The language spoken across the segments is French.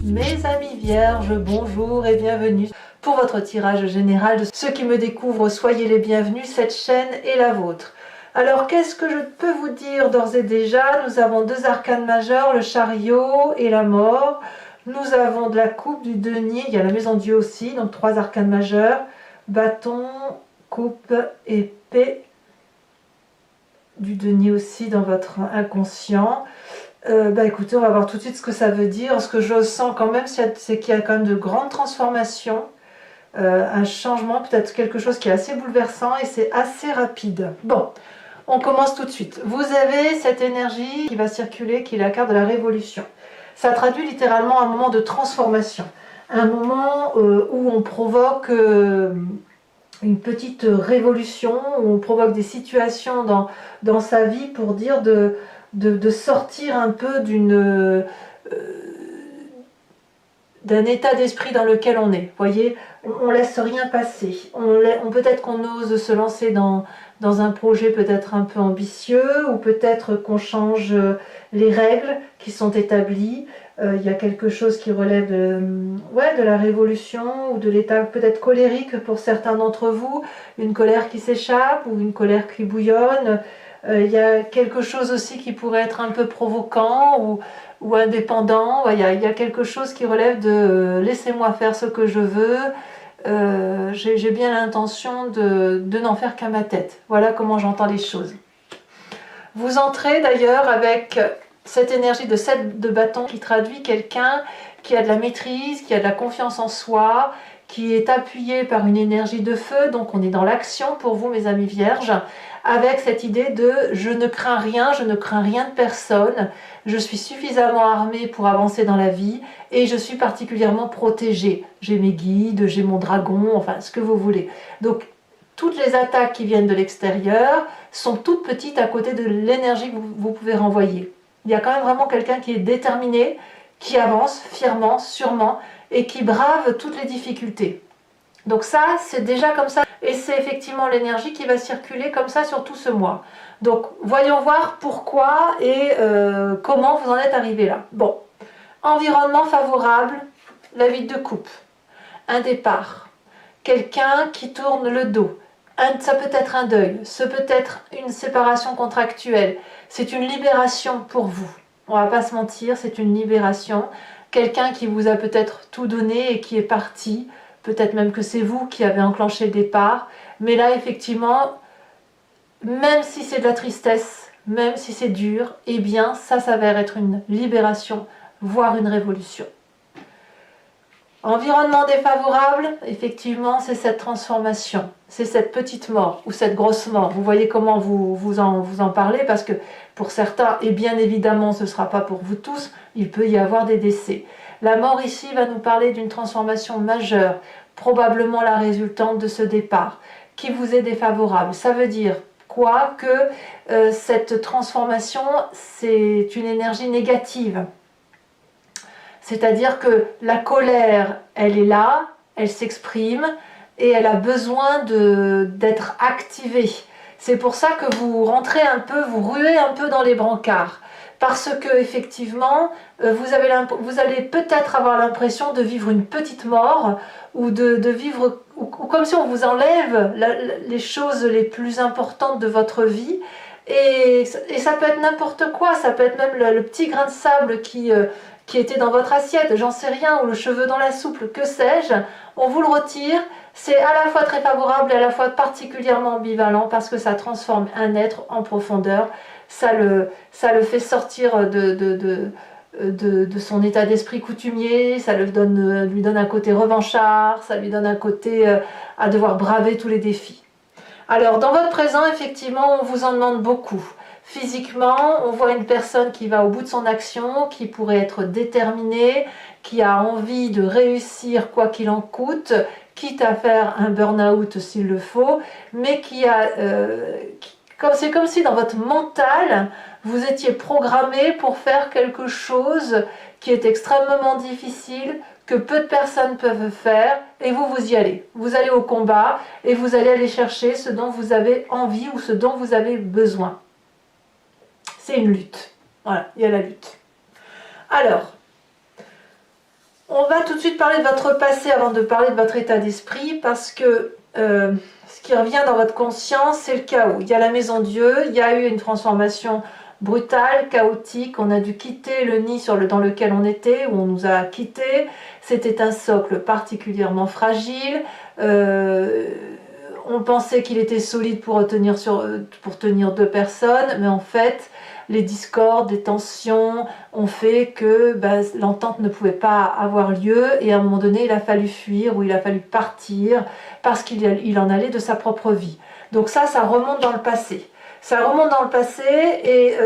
Mes amis vierges, bonjour et bienvenue pour votre tirage général. De ceux qui me découvrent, soyez les bienvenus, cette chaîne est la vôtre. Alors qu'est-ce que je peux vous dire d'ores et déjà? Nous avons deux arcanes majeurs, le chariot et la mort. Nous avons de la coupe, du denier, il y a la maison Dieu aussi, donc trois arcanes majeurs, bâton, coupe, épée, du denier aussi dans votre inconscient. Écoutez, on va voir tout de suite ce que ça veut dire. Ce que je sens quand même, c'est qu'il y a quand même de grandes transformations, un changement, peut-être quelque chose qui est assez bouleversant et c'est assez rapide. Bon, on commence tout de suite. Vous avez cette énergie qui va circuler, qui est la carte de la révolution. Ça traduit littéralement un moment de transformation, un moment où on provoque une petite révolution, où on provoque des situations dans sa vie pour dire de sortir un peu d'un état d'esprit dans lequel on est. Vous voyez, on laisse rien passer. Peut-être qu'on ose se lancer dans un projet peut-être un peu ambitieux, ou peut-être qu'on change les règles qui sont établies. Il y a quelque chose qui relève de la révolution, ou de l'état peut-être colérique pour certains d'entre vous, une colère qui s'échappe, ou une colère qui bouillonne. Il y a quelque chose aussi qui pourrait être un peu provoquant ou indépendant. Il y a quelque chose qui relève de laissez-moi faire ce que je veux. J'ai bien l'intention de n'en faire qu'à ma tête. Voilà comment j'entends les choses. Vous entrez d'ailleurs avec cette énergie de 7 de bâton qui traduit quelqu'un qui a de la maîtrise, qui a de la confiance en soi, qui est appuyé par une énergie de feu. Donc on est dans l'action pour vous, mes amis vierges, avec cette idée de je ne crains rien de personne, je suis suffisamment armée pour avancer dans la vie et je suis particulièrement protégée. J'ai mes guides, j'ai mon dragon, enfin ce que vous voulez. Donc toutes les attaques qui viennent de l'extérieur sont toutes petites à côté de l'énergie que vous pouvez renvoyer. Il y a quand même vraiment quelqu'un qui est déterminé, qui avance fièrement, sûrement, et qui brave toutes les difficultés. Donc ça, c'est déjà comme ça, et c'est effectivement l'énergie qui va circuler comme ça sur tout ce mois. Donc voyons voir pourquoi et comment vous en êtes arrivé là. Bon, environnement favorable, la vie de coupe, un départ, quelqu'un qui tourne le dos, ça peut être un deuil, ça peut être une séparation contractuelle, c'est une libération pour vous. On va pas se mentir, c'est une libération. Quelqu'un qui vous a peut-être tout donné et qui est parti, peut-être même que c'est vous qui avez enclenché le départ, mais là effectivement, même si c'est de la tristesse, même si c'est dur, eh bien ça s'avère être une libération, voire une révolution. Environnement défavorable, effectivement, c'est cette transformation, c'est cette petite mort ou cette grosse mort. Vous voyez comment vous en parlez, parce que pour certains, et bien évidemment ce ne sera pas pour vous tous, il peut y avoir des décès. La mort ici va nous parler d'une transformation majeure, probablement la résultante de ce départ, qui vous est défavorable. Ça veut dire quoi? Que cette transformation, c'est une énergie négative. C'est-à-dire que la colère, elle est là, elle s'exprime et elle a besoin d'être activée. C'est pour ça que vous rentrez un peu, vous ruez un peu dans les brancards. Parce que effectivement, vous allez peut-être avoir l'impression de vivre une petite mort, ou de vivre, ou comme si on vous enlève les choses les plus importantes de votre vie. Et ça peut être n'importe quoi, ça peut être même le petit grain de sable qui était dans votre assiette, j'en sais rien, ou le cheveu dans la soupe, que sais-je, on vous le retire. C'est à la fois très favorable et à la fois particulièrement ambivalent, parce que ça transforme un être en profondeur, ça le fait sortir de son état d'esprit coutumier, ça lui donne un côté revanchard, ça lui donne un côté à devoir braver tous les défis. Alors dans votre présent, effectivement, on vous en demande beaucoup. Physiquement, on voit une personne qui va au bout de son action, qui pourrait être déterminée, qui a envie de réussir quoi qu'il en coûte, quitte à faire un burn-out s'il le faut, mais c'est comme si dans votre mental, vous étiez programmé pour faire quelque chose qui est extrêmement difficile, que peu de personnes peuvent faire, et vous y allez. Vous allez au combat et vous allez aller chercher ce dont vous avez envie ou ce dont vous avez besoin. C'est une lutte. Voilà, il y a la lutte. Alors, On va tout de suite parler de votre passé avant de parler de votre état d'esprit, parce que ce qui revient dans votre conscience, c'est le chaos. Il y a la maison Dieu, il y a eu une transformation brutale, chaotique, on a dû quitter le nid dans lequel on était, où on nous a quittés. C'était un socle particulièrement fragile. On pensait qu'il était solide pour tenir deux personnes, mais en fait, les discordes, les tensions ont fait que l'entente ne pouvait pas avoir lieu, et à un moment donné, il a fallu fuir ou il a fallu partir parce qu'il en allait de sa propre vie. Donc ça remonte dans le passé. Ça remonte dans le passé, et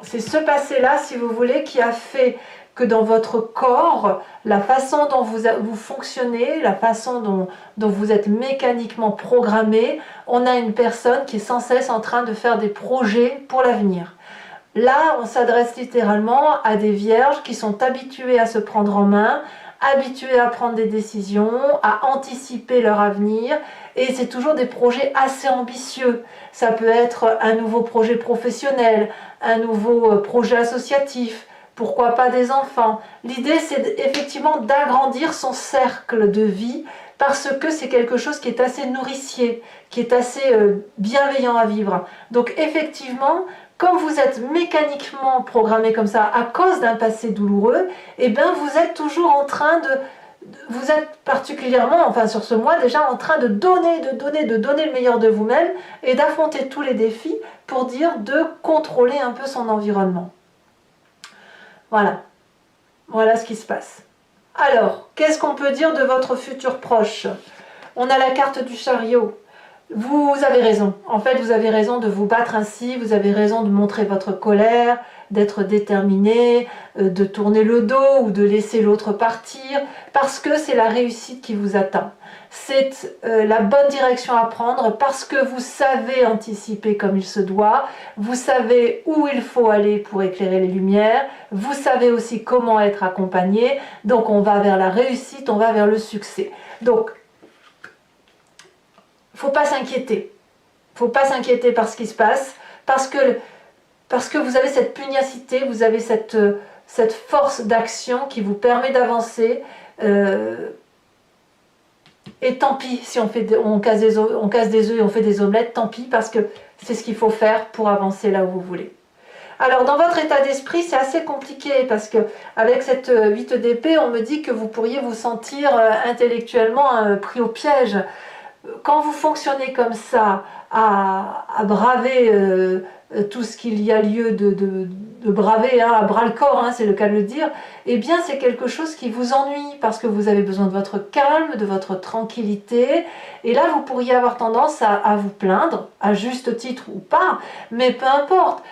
c'est ce passé-là, si vous voulez, qui a fait que dans votre corps, la façon dont vous fonctionnez, la façon dont vous êtes mécaniquement programmé, on a une personne qui est sans cesse en train de faire des projets pour l'avenir. Là, on s'adresse littéralement à des vierges qui sont habituées à se prendre en main, habituées à prendre des décisions, à anticiper leur avenir, et c'est toujours des projets assez ambitieux. Ça peut être un nouveau projet professionnel, un nouveau projet associatif, pourquoi pas des enfants. L'idée, c'est effectivement d'agrandir son cercle de vie, parce que c'est quelque chose qui est assez nourricier, qui est assez bienveillant à vivre. Donc effectivement, comme vous êtes mécaniquement programmé comme ça à cause d'un passé douloureux, eh bien vous êtes toujours en train vous êtes particulièrement, enfin sur ce mois déjà, en train de donner le meilleur de vous-même et d'affronter tous les défis pour dire de contrôler un peu son environnement. Voilà ce qui se passe. Alors, qu'est-ce qu'on peut dire de votre futur proche? On a la carte du chariot. Vous avez raison. En fait, vous avez raison de vous battre ainsi, vous avez raison de montrer votre colère, d'être déterminé, de tourner le dos ou de laisser l'autre partir, parce que c'est la réussite qui vous attend. C'est la bonne direction à prendre, parce que vous savez anticiper comme il se doit, vous savez où il faut aller pour éclairer les lumières, vous savez aussi comment être accompagné, donc on va vers la réussite, on va vers le succès. Donc, faut pas s'inquiéter. Faut pas s'inquiéter par ce qui se passe, parce que vous avez cette pugnacité, vous avez cette force d'action qui vous permet d'avancer. Et tant pis si on casse des œufs et on fait des omelettes, tant pis, parce que c'est ce qu'il faut faire pour avancer là où vous voulez. Alors dans votre état d'esprit, c'est assez compliqué, parce que avec cette 8 d'épée, on me dit que vous pourriez vous sentir intellectuellement pris au piège. Quand vous fonctionnez comme ça, à braver tout ce qu'il y a lieu de braver, à bras le corps, c'est le cas de le dire, eh bien c'est quelque chose qui vous ennuie, parce que vous avez besoin de votre calme, de votre tranquillité, et là vous pourriez avoir tendance à vous plaindre, à juste titre ou pas, mais peu importe.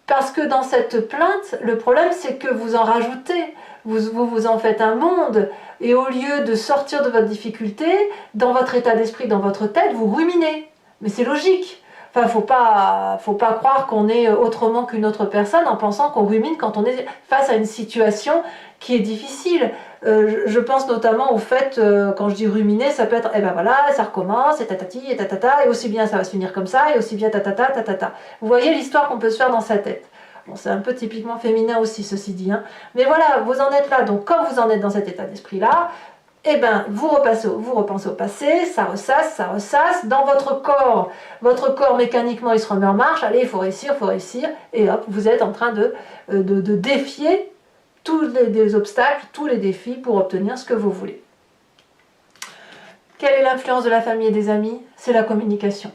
Parce que dans cette plainte, le problème c'est que vous en rajoutez, vous en faites un monde, et au lieu de sortir de votre difficulté, dans votre état d'esprit, dans votre tête, vous ruminez. Mais c'est logique. Enfin, faut pas croire qu'on est autrement qu'une autre personne en pensant qu'on rumine quand on est face à une situation qui est difficile. Je pense notamment au fait, quand je dis ruminer, ça peut être, eh ben voilà, ça recommence, et tatati, et tatata, et aussi bien ça va se finir comme ça, et aussi bien tatata, tatata. Vous voyez l'histoire qu'on peut se faire dans sa tête. Bon, c'est un peu typiquement féminin aussi, ceci dit. Mais voilà, vous en êtes là. Donc, comme vous en êtes dans cet état d'esprit-là, eh ben, vous repensez au passé, ça ressasse. Dans votre corps mécaniquement, il se remet en marche. Allez, il faut réussir. Et hop, vous êtes en train de défier tous les obstacles, tous les défis pour obtenir ce que vous voulez. Quelle est l'influence de la famille et des amis? C'est la communication.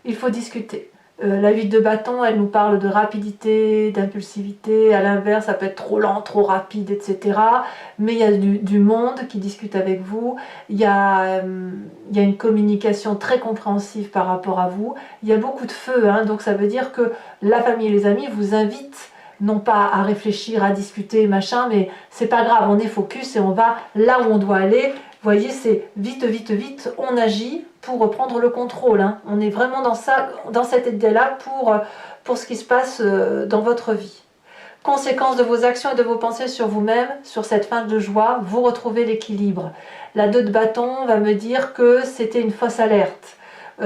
Il faut discuter. La 8 de bâton, elle nous parle de rapidité, d'impulsivité. À l'inverse, ça peut être trop lent, trop rapide, etc. Mais il y a du monde qui discute avec vous. Il y a une communication très compréhensive par rapport à vous. Il y a beaucoup de feu, donc ça veut dire que la famille et les amis vous invitent non pas à réfléchir, à discuter, machin, mais c'est pas grave, on est focus et on va là où on doit aller. Vous voyez, c'est vite, on agit pour reprendre le contrôle. On est vraiment dans cette idée-là pour ce qui se passe dans votre vie. Conséquence de vos actions et de vos pensées sur vous-même, sur cette fin de joie, vous retrouvez l'équilibre. La 2 de bâton va me dire que c'était une fausse alerte. Vous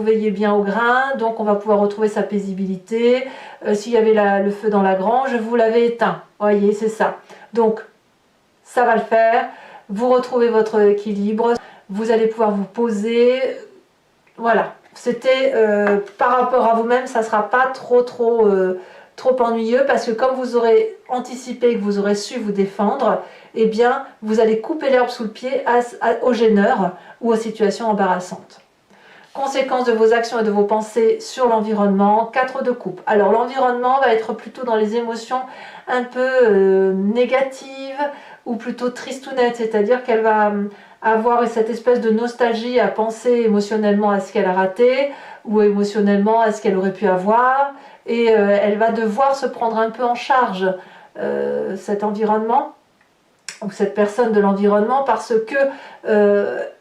veillez bien au grain, donc on va pouvoir retrouver sa paisibilité. S'il y avait le feu dans la grange, vous l'avez éteint. Vous voyez, c'est ça. Donc, ça va le faire. Vous retrouvez votre équilibre. Vous allez pouvoir vous poser. Voilà. C'était par rapport à vous-même, ça ne sera pas trop ennuyeux parce que comme vous aurez anticipé, que vous aurez su vous défendre, eh bien, vous allez couper l'herbe sous le pied aux gêneurs ou aux situations embarrassantes. Conséquences de vos actions et de vos pensées sur l'environnement, 4 de coupe. Alors l'environnement va être plutôt dans les émotions un peu négatives ou plutôt tristounettes, c'est-à-dire qu'elle va avoir cette espèce de nostalgie à penser émotionnellement à ce qu'elle a raté ou émotionnellement à ce qu'elle aurait pu avoir et elle va devoir se prendre un peu en charge cet environnement ou cette personne de l'environnement parce que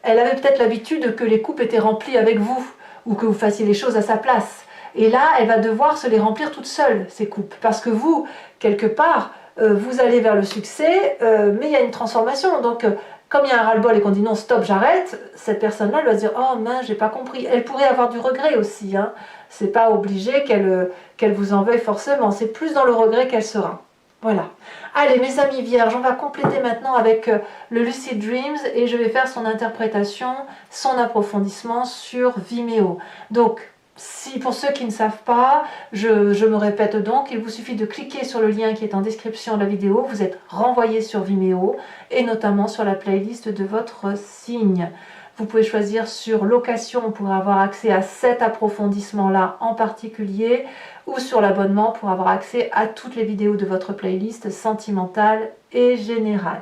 elle avait peut-être l'habitude que les coupes étaient remplies avec vous ou que vous fassiez les choses à sa place. Et là, elle va devoir se les remplir toute seule, ces coupes. Parce que vous, quelque part, vous allez vers le succès, mais il y a une transformation. Donc, comme il y a un ras-le-bol et qu'on dit non, stop, j'arrête, cette personne-là, elle va se dire, oh mince, j'ai pas compris. Elle pourrait avoir du regret aussi. Hein. C'est pas obligé qu'elle vous en veuille forcément. C'est plus dans le regret qu'elle sera. Voilà. Allez, mes amis vierges, on va compléter maintenant avec le Lucid Dreams et je vais faire son interprétation, son approfondissement sur Vimeo. Donc, si pour ceux qui ne savent pas, je me répète donc, il vous suffit de cliquer sur le lien qui est en description de la vidéo, vous êtes renvoyé sur Vimeo et notamment sur la playlist de votre signe. Vous pouvez choisir sur location pour avoir accès à cet approfondissement-là en particulier ou sur l'abonnement pour avoir accès à toutes les vidéos de votre playlist sentimentale et générale.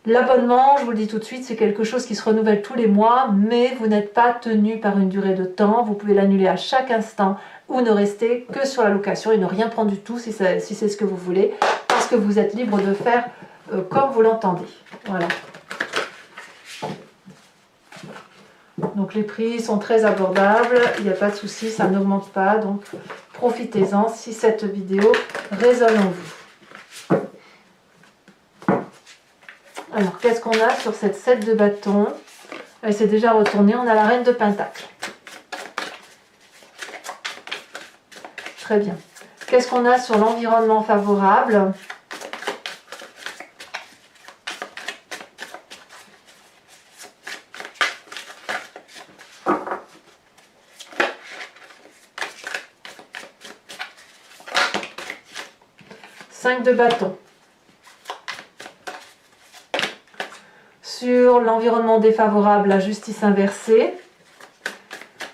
L'abonnement, je vous le dis tout de suite, c'est quelque chose qui se renouvelle tous les mois, mais vous n'êtes pas tenu par une durée de temps. Vous pouvez l'annuler à chaque instant ou ne rester que sur la location et ne rien prendre du tout si c'est ce que vous voulez, parce que vous êtes libre de faire comme vous l'entendez. Voilà. Donc les prix sont très abordables, il n'y a pas de souci, ça n'augmente pas, donc profitez-en si cette vidéo résonne en vous. Alors qu'est-ce qu'on a sur cette 7 de bâton? Elle s'est déjà retournée, on a la reine de pentacle. Très bien. Qu'est-ce qu'on a sur l'environnement favorable? De bâton. Sur l'environnement défavorable, la justice inversée.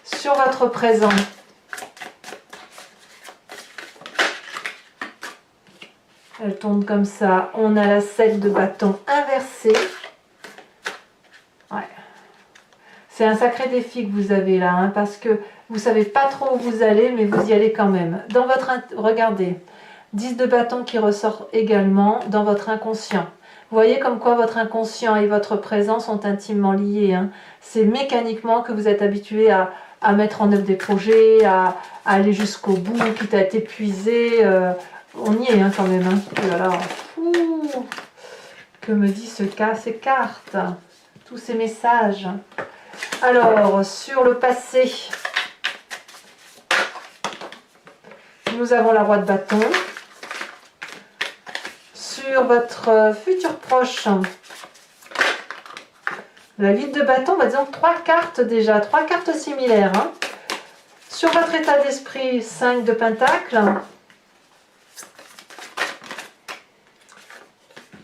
Sur votre présent, elle tourne comme ça. On a la 7 de bâton inversée. Ouais. C'est un sacré défi que vous avez là, hein, parce que vous savez pas trop où vous allez, mais vous y allez quand même. Dans votre... Regardez. 10 de bâton qui ressort également dans votre inconscient. Vous voyez comme quoi votre inconscient et votre présent sont intimement liés. Hein. C'est mécaniquement que vous êtes habitué à mettre en œuvre des projets, à aller jusqu'au bout, quitte à être épuisé. On y est hein, quand même. Hein. Oh là là. Ouh. Que me dit ces cartes, tous ces messages. Alors, sur le passé, nous avons la roi de bâton. Sur votre futur proche, la 8 de bâton, bah disons 3 cartes déjà, 3 cartes similaires. Hein. Sur votre état d'esprit, 5 de pentacle.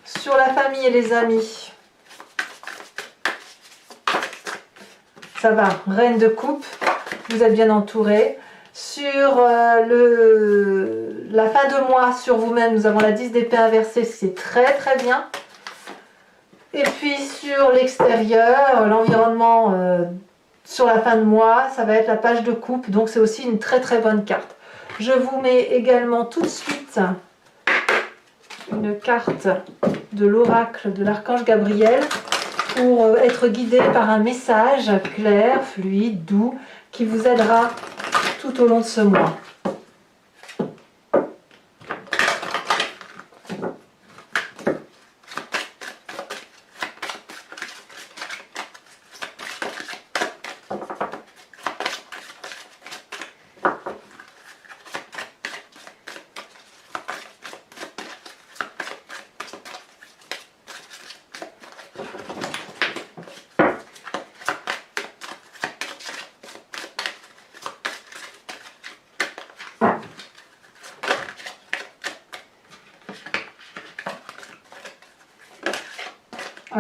Sur la famille et les amis, ça va, reine de coupe, vous êtes bien entouré. Sur la fin de mois, sur vous-même, nous avons la 10 d'épée inversée, c'est très très bien. Et puis sur l'extérieur, l'environnement sur la fin de mois, ça va être la page de coupe, donc c'est aussi une très très bonne carte. Je vous mets également tout de suite une carte de l'oracle de l'archange Gabriel pour être guidé par un message clair, fluide, doux, qui vous aidera tout au long de ce mois.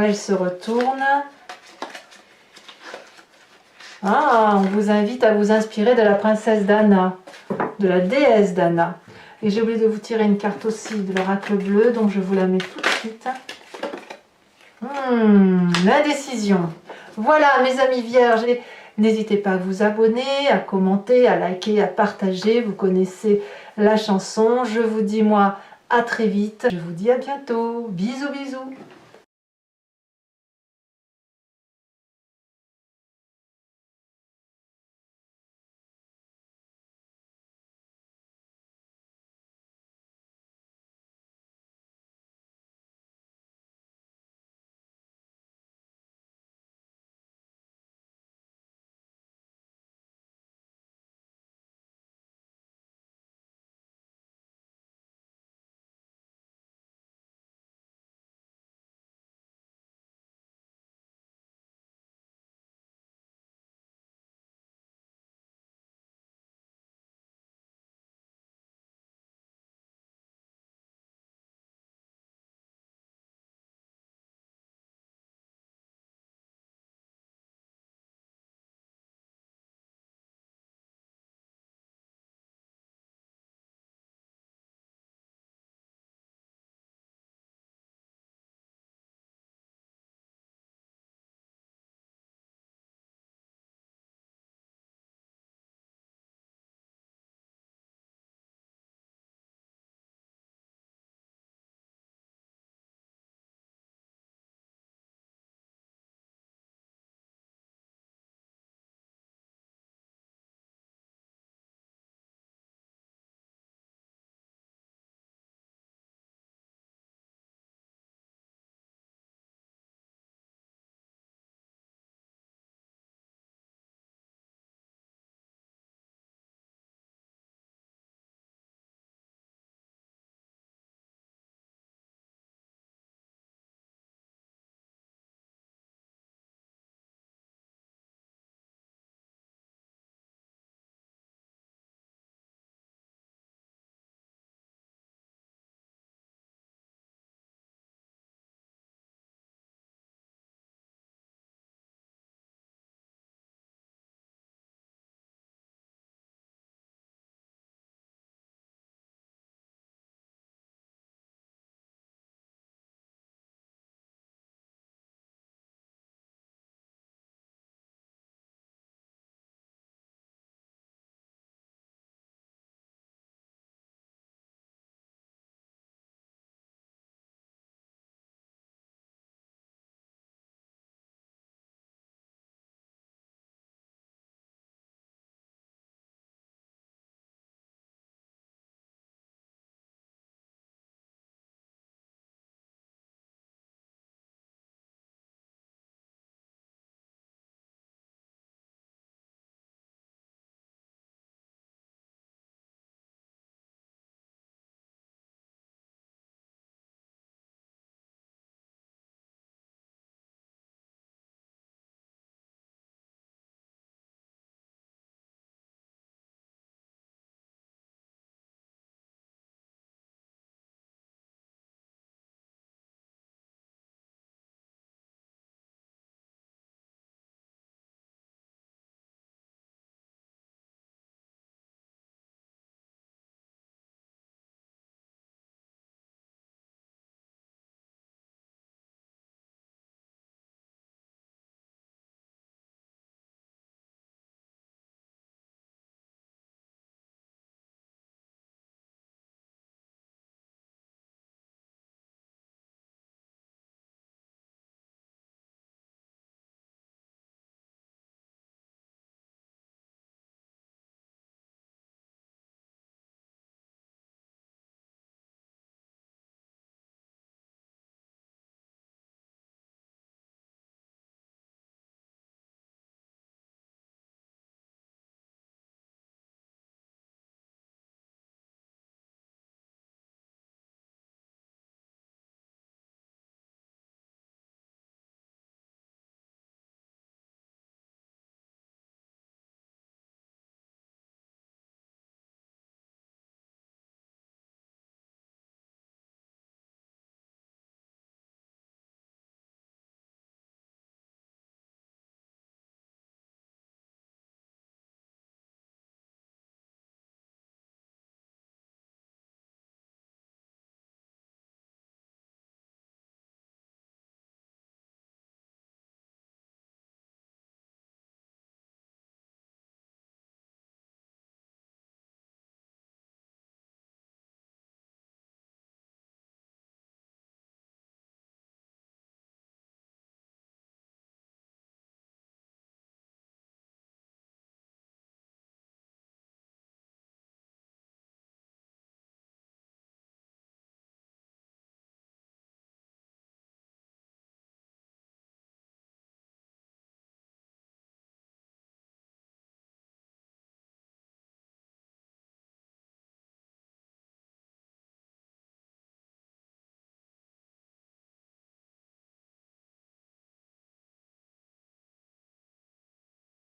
Elle se retourne. Ah, on vous invite à vous inspirer de la princesse Dana, de la déesse Dana. Et j'ai oublié de vous tirer une carte aussi de l'oracle bleu, donc je vous la mets tout de suite. L'indécision. Voilà, mes amis vierges, n'hésitez pas à vous abonner, à commenter, à liker, à partager. Vous connaissez la chanson. Je vous dis moi à très vite. Je vous dis à bientôt. Bisous, bisous.